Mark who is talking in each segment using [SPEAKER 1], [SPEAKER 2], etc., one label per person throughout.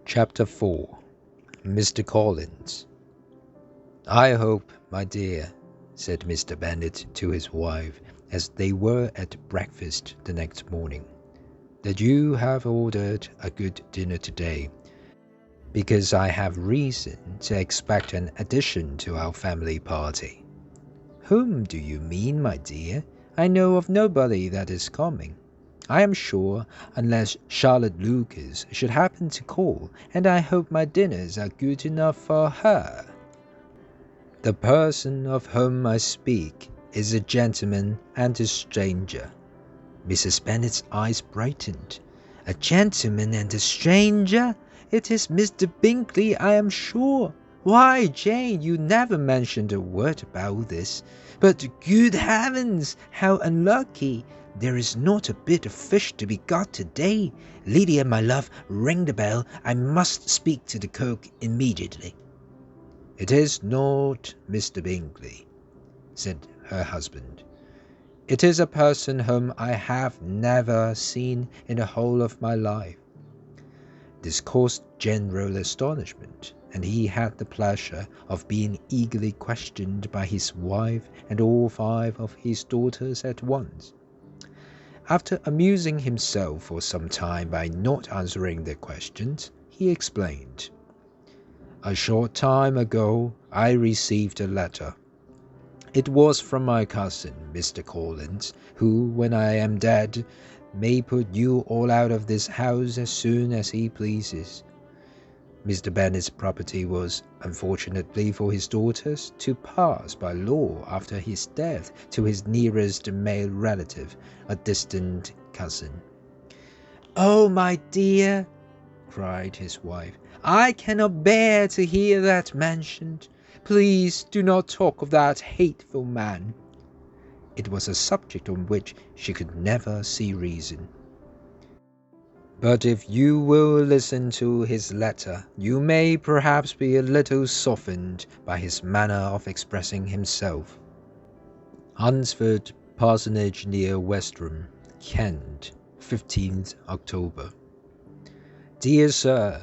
[SPEAKER 1] Chapter 4. Mr. Collins. "I hope, my dear," said Mr. Bennet to his wife as they were at breakfast the next morning, "that you have ordered a good dinner today, because I have reason to expect an addition to our family party." "Whom do you mean, my dear? I know of nobody that is coming, I am sure, unless Charlotte Lucas should happen to call, and I hope my dinners are good enough for her." "The person of whom I speak is a gentleman and a stranger." Mrs. Bennet's eyes brightened. "A gentleman and a stranger? It is Mr. Bingley, I am sure. Why, Jane, you never mentioned a word about this. But, good heavens, how unlucky! There is not a bit of fish to be got today. Lydia, my love, ring the bell. I must speak to the cook immediately." "It is not Mr. Bingley," said her husband. "It is a person whom I have never seen in the whole of my life." This caused general astonishment, and he had the pleasure of being eagerly questioned by his wife and all 5 of his daughters at once. After amusing himself for some time by not answering their questions, he explained. "A short time ago I received a letter. It was from my cousin, Mr. Collins, who, when I am dead, may put you all out of this house as soon as he pleases. Mr. Bennet's property was, unfortunately for his daughters, to pass by law after his death to his nearest male relative, a distant cousin." "Oh, my dear," cried his wife, "I cannot bear to hear that mentioned. Please do not talk of that hateful man." It was a subject on which she could never see reason. "But if you will listen to his letter, you may perhaps be a little softened by his manner of expressing himself." Hunsford Parsonage, near Westerham, Kent, 15th October. "Dear Sir,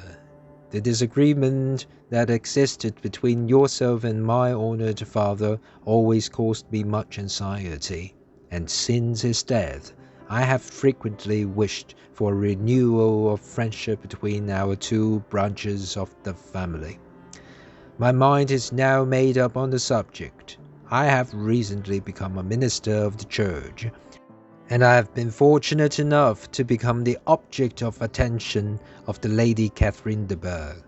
[SPEAKER 1] the disagreement that existed between yourself and my honoured father always caused me much anxiety, and since his death I have frequently wished for a renewal of friendship between our 2 branches of the family. My mind is now made up on the subject. I have recently become a minister of the church, and I have been fortunate enough to become the object of attention of the Lady Catherine de Bourgh.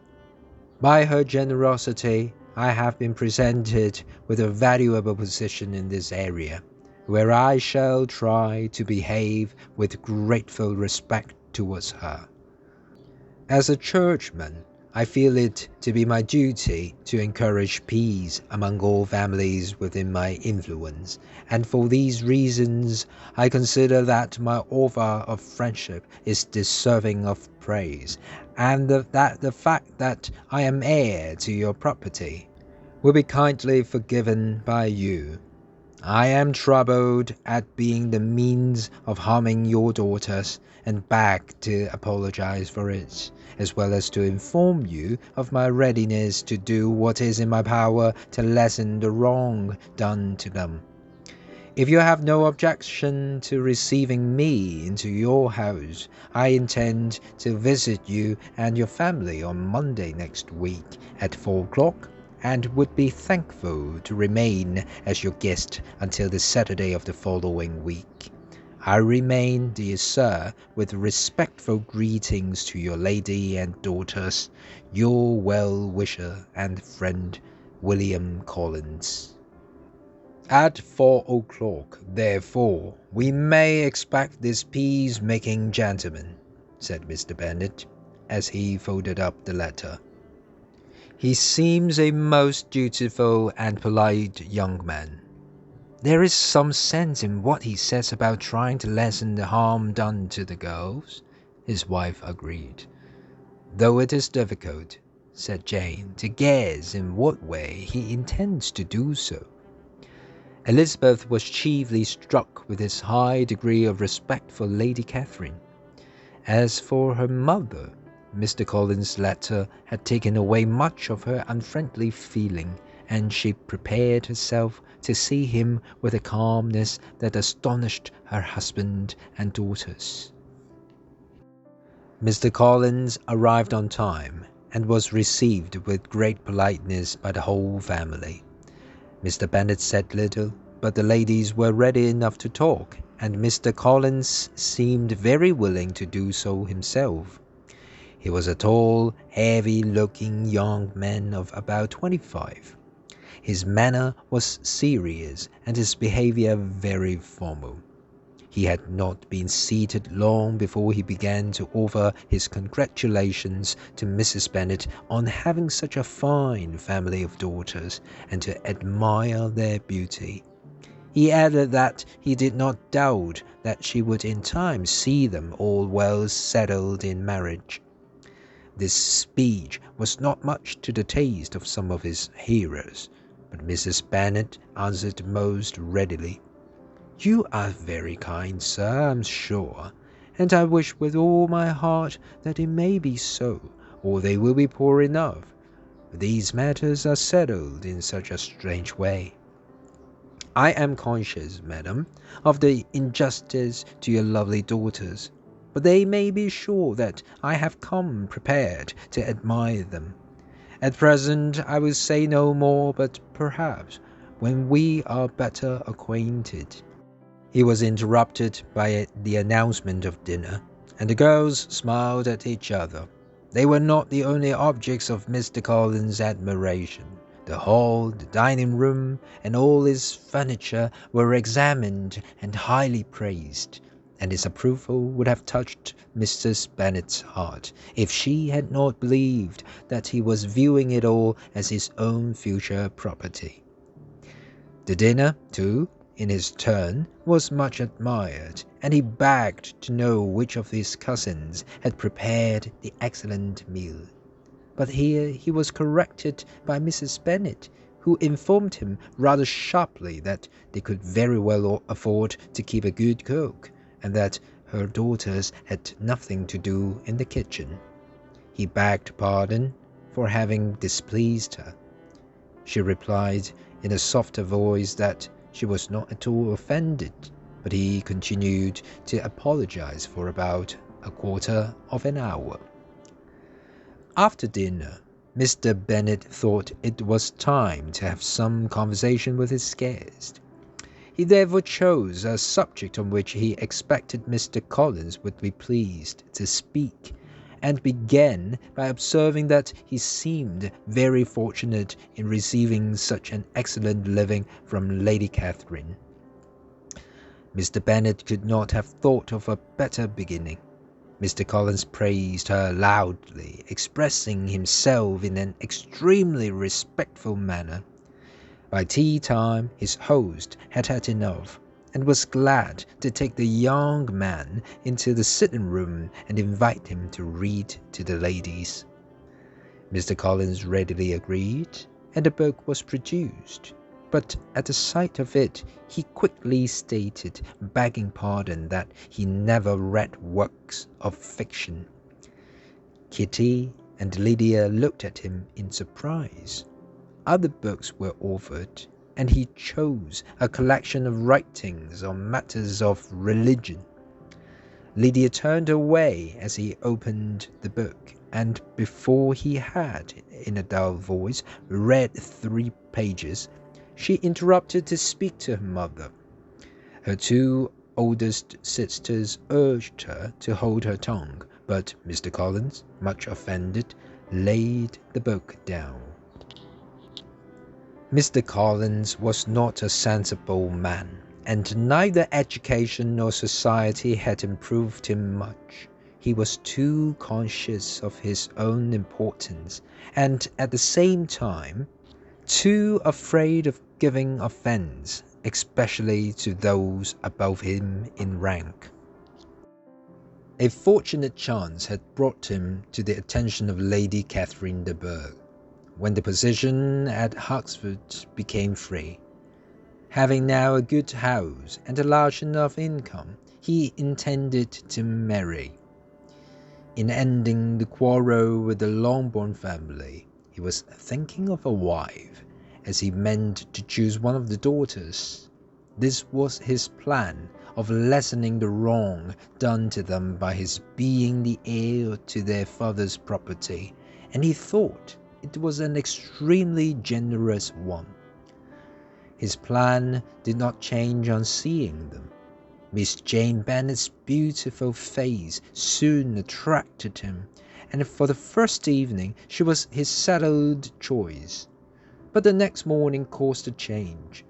[SPEAKER 1] By her generosity, I have been presented with a valuable position in this area, where I shall try to behave with grateful respect towards her. As a churchman, I feel it to be my duty to encourage peace among all families within my influence, and for these reasons I consider that my offer of friendship is deserving of praise, and that the fact that I am heir to your property will be kindly forgiven by you. I am troubled at being the means of harming your daughters, and beg to apologize for it, as well as to inform you of my readiness to do what is in my power to lessen the wrong done to them. If you have no objection to receiving me into your house, I intend to visit you and your family on Monday next week at 4 o'clock, and would be thankful to remain as your guest until the Saturday of the following week. I remain, dear Sir, with respectful greetings to your lady and daughters, your well-wisher and friend, William Collins. At 4 o'clock, therefore, we may expect this peace-making gentleman," said Mr. Bennet, as he folded up the letter. "He seems a most dutiful and polite young man. There is some sense in what he says about trying to lessen the harm done to the girls," his wife agreed. "Though it is difficult," said Jane, "to guess in what way he intends to do so." Elizabeth was chiefly struck with his high degree of respect for Lady Catherine. As for her mother, Mr. Collins's letter had taken away much of her unfriendly feeling, and she prepared herself to see him with a calmness that astonished her husband and daughters. Mr. Collins arrived on time, and was received with great politeness by the whole family. Mr. Bennet said little, but the ladies were ready enough to talk, and Mr. Collins seemed very willing to do so himself. He was a tall, heavy-looking young man of about 25. His manner was serious, and his behavior very formal. He had not been seated long before he began to offer his congratulations to Mrs. Bennet on having such a fine family of daughters, and to admire their beauty. He added that he did not doubt that she would in time see them all well settled in marriage. This speech was not much to the taste of some of his hearers, but Mrs. Bennet answered most readily, "You are very kind, sir, I'm sure, and I wish with all my heart that it may be so, or they will be poor enough. But these matters are settled in such a strange way. I am conscious, madam, of the injustice to your lovely daughters, but they may be sure that I have come prepared to admire them. At present I will say no more, but perhaps when we are better acquainted." He was interrupted by the announcement of dinner, and the girls smiled at each other. They were not the only objects of Mr. Collins's admiration. The hall, the dining-room, and all its furniture were examined and highly praised, and his approval would have touched Mrs. Bennet's heart if she had not believed that he was viewing it all as his own future property. The dinner, too, in his turn, was much admired, and he begged to know which of his cousins had prepared the excellent meal. But here he was corrected by Mrs. Bennet, who informed him rather sharply that they could very well afford to keep a good cook, and that her daughters had nothing to do in the kitchen. He begged pardon for having displeased her. She replied in a softer voice that she was not at all offended, but he continued to apologize for about a quarter of an hour. After dinner, Mr. Bennet thought it was time to have some conversation with his guest. He therefore chose a subject on which he expected Mr. Collins would be pleased to speak, and began by observing that he seemed very fortunate in receiving such an excellent living from Lady Catherine. Mr. Bennet could not have thought of a better beginning. Mr. Collins praised her loudly, expressing himself in an extremely respectful manner. By tea time his host had had enough, and was glad to take the young man into the sitting-room and invite him to read to the ladies. Mr. Collins readily agreed, and the book was produced. But at the sight of it he quickly stated, begging pardon, that he never read works of fiction. Kitty and Lydia looked at him in surprise. Other books were offered, and he chose a collection of writings on matters of religion. Lydia turned away as he opened the book, and before he had, in a dull voice, read 3 pages, she interrupted to speak to her mother. Her 2 oldest sisters urged her to hold her tongue, but Mr. Collins, much offended, laid the book down. Mr. Collins was not a sensible man, and neither education nor society had improved him much. He was too conscious of his own importance, and at the same time too afraid of giving offence, especially to those above him in rank. A fortunate chance had brought him to the attention of Lady Catherine de Bourgh, when the position at Huxford became free. Having now a good house and a large enough income, he intended to marry. In ending the quarrel with the Longbourn family, he was thinking of a wife, as he meant to choose one of the daughters. This was his plan of lessening the wrong done to them by his being the heir to their father's property, and he thought it was an extremely generous one. His plan did not change on seeing them. Miss Jane Bennet's beautiful face soon attracted him, and for the first evening she was his settled choice. But the next morning caused a change,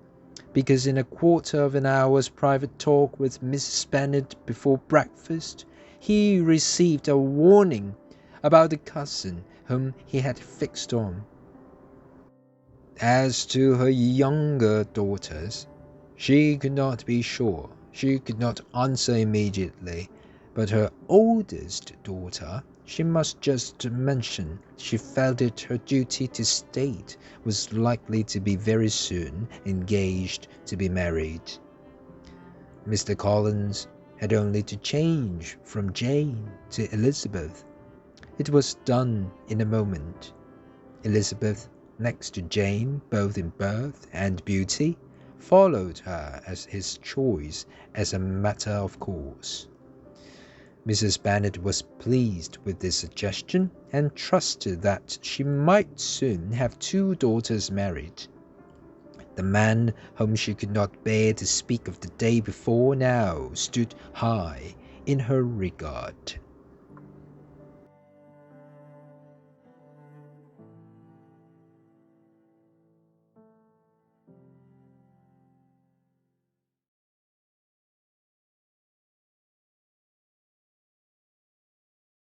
[SPEAKER 1] because in a quarter of an hour's private talk with Mrs. Bennet before breakfast, he received a warning about the cousin whom he had fixed on. As to her younger daughters, she could not be sure. She could not answer immediately, but her oldest daughter she must just mention. She felt it her duty to state was likely to be very soon engaged to be married. Mr. Collins had only to change from Jane to Elizabeth. It was done in a moment. Elizabeth, next to Jane both in birth and beauty, followed her as his choice as a matter of course. Mrs. Bennet was pleased with this suggestion, and trusted that she might soon have 2 daughters married. The man whom she could not bear to speak of the day before now stood high in her regard.